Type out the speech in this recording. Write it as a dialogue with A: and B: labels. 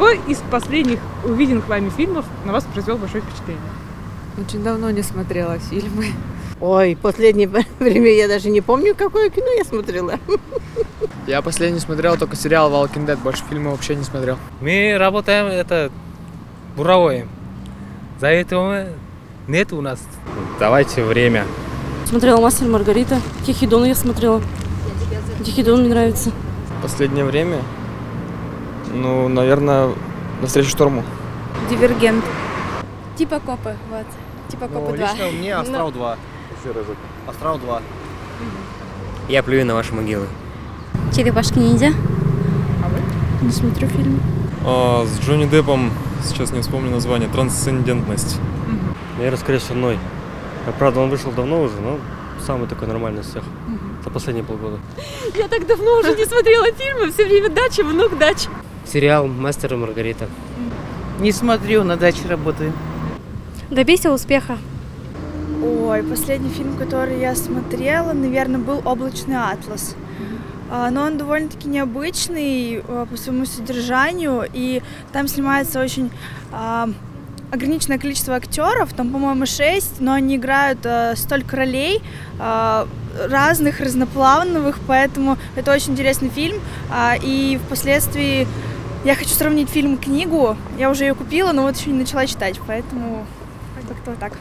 A: Какой из последних увиденных вами фильмов на вас произвел большое впечатление?
B: Очень давно не смотрела фильмы.
C: Ой, в последнее время я даже не помню, какое кино я смотрела.
D: Я последний смотрел только сериал Walking Dead, больше фильма вообще не смотрел.
E: Мы работаем буровое. За этого нет у нас.
F: Давайте время.
G: Смотрела «Мастер и Маргарита». «Тихий Дон» я смотрела. «Тихий Дон» мне нравится.
D: Последнее время, наверное, «Навстречу шторму».
H: «Дивергент». Типа копы, вот. Типа копы 2.
I: Лично мне «Астрал 2». «Астрал 2».
F: Я плюю на ваши могилы.
H: «Черепашки-ниндзя».
A: А вы?
H: Не смотрю фильм.
J: С Джонни Деппом, сейчас не вспомню название, «Трансцендентность».
K: Наверное, скорее всего, «Ной». Правда, он вышел давно уже, но самый такой нормальный из всех. За последние полгода.
G: Я так давно уже не смотрела фильмы, все время дача, много дач.
F: Сериал «Мастер и Маргарита».
C: Не смотрю, на даче работаю.
H: «Добейся успеха».
L: Ой, последний фильм, который я смотрела, наверное, был «Облачный атлас». Но он довольно-таки необычный по своему содержанию, и там снимается очень ограниченное количество актеров, там, по-моему, 6, но они играют столько ролей, разных, разноплановых, поэтому это очень интересный фильм, и впоследствии я хочу сравнить фильм и книгу, я уже ее купила, но вот еще не начала читать, поэтому как-то вот так.